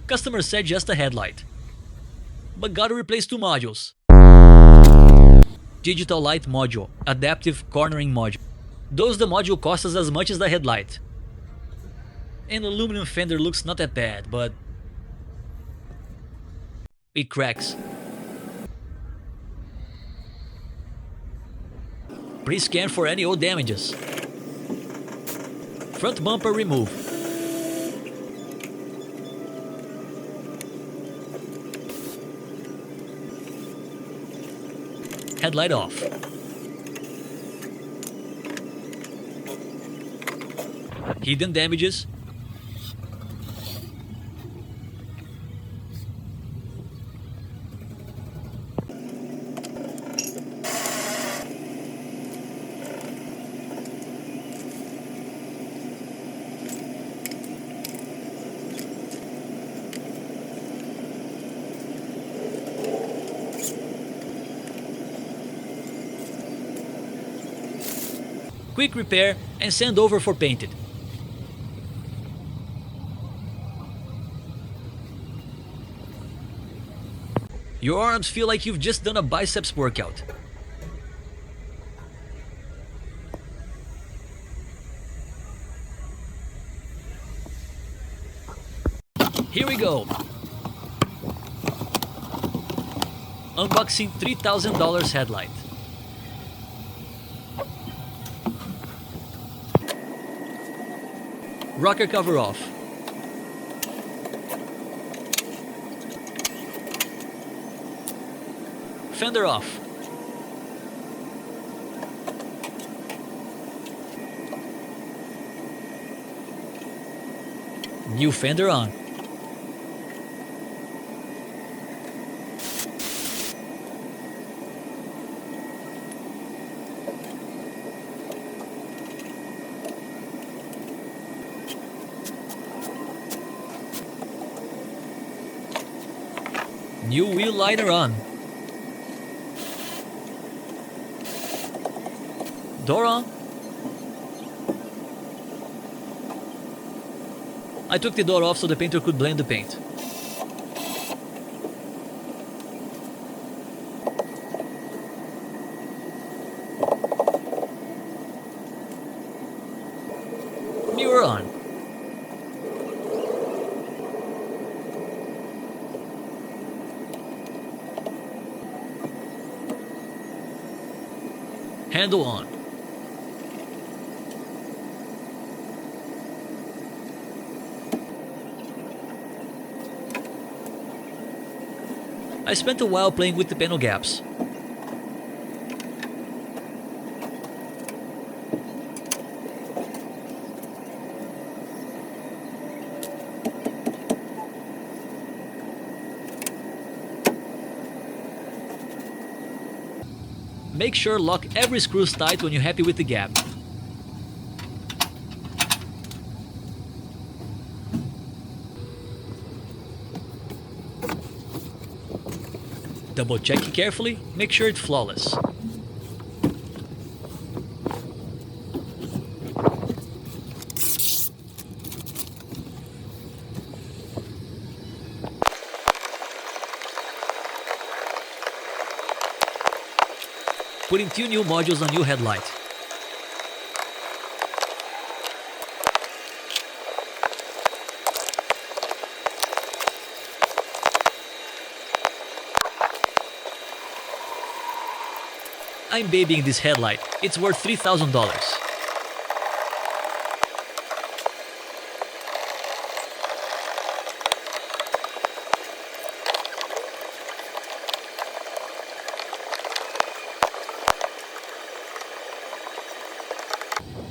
Customer said just a headlight. But gotta replace two modules. Digital light module, adaptive cornering module. Those the module costs us as much as the headlight. And aluminum fender looks not that bad, but it cracks. Pre-scan for any old damages. Front bumper remove. Headlight off. Hidden damages. Quick repair and send over for painted. Your arms feel like you've just done a biceps workout. Here we go. Unboxing $3,000 headlight. Rocker cover off. Fender off. New fender on. New wheel liner on. Door on. I took the door off so the painter could blend the paint. Mirror on. Handle on. I spent a while playing with the panel gaps. Make sure lock every screws tight when you're happy with the gap. Double check it carefully, make sure it's flawless. Putting two new modules on new headlight. I'm babying this headlight. It's worth $3,000.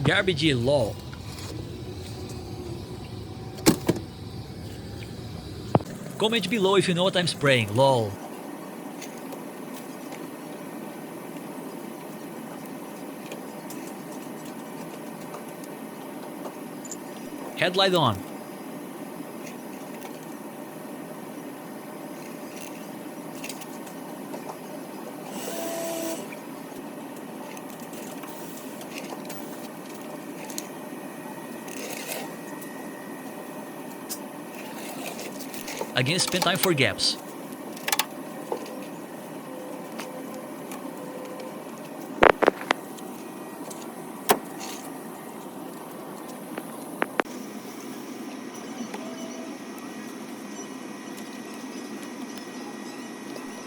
Garbage lol. Comment below if you know what I'm spraying, lol. Headlight on. Again, spend time for gaps.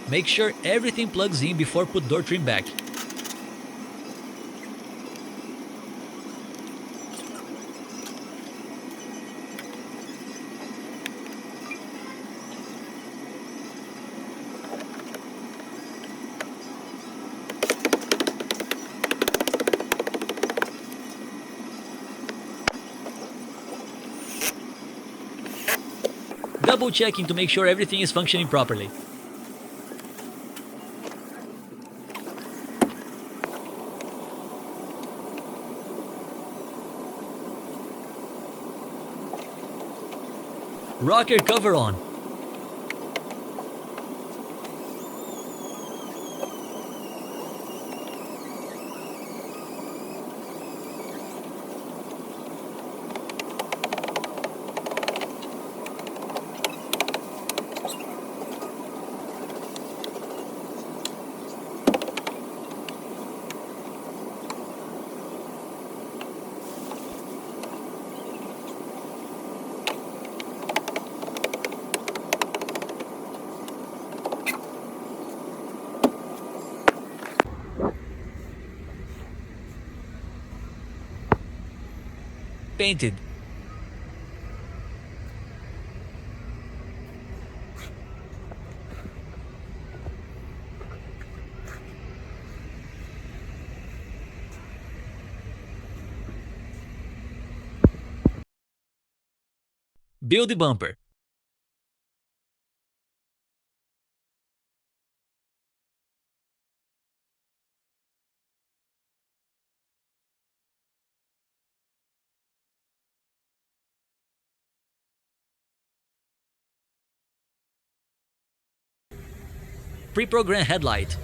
Make sure everything plugs in before put door trim back. Double checking to make sure everything is functioning properly. Rocker cover on. Painted. Build the bumper. Pre-program headlight.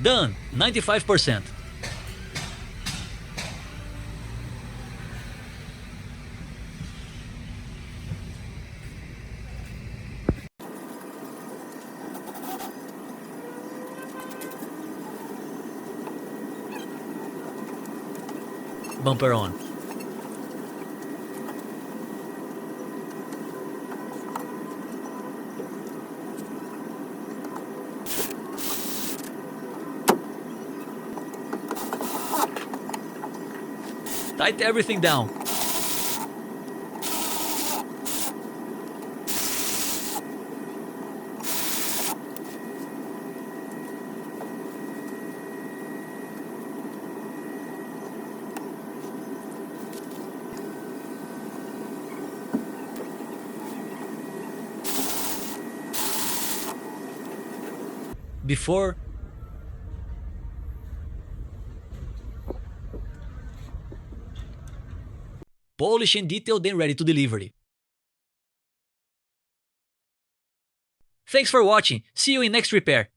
Done, 95%. Bumper on. Tighten everything down. Before polish and detail, then ready to delivery. Thanks for watching. See you in next repair.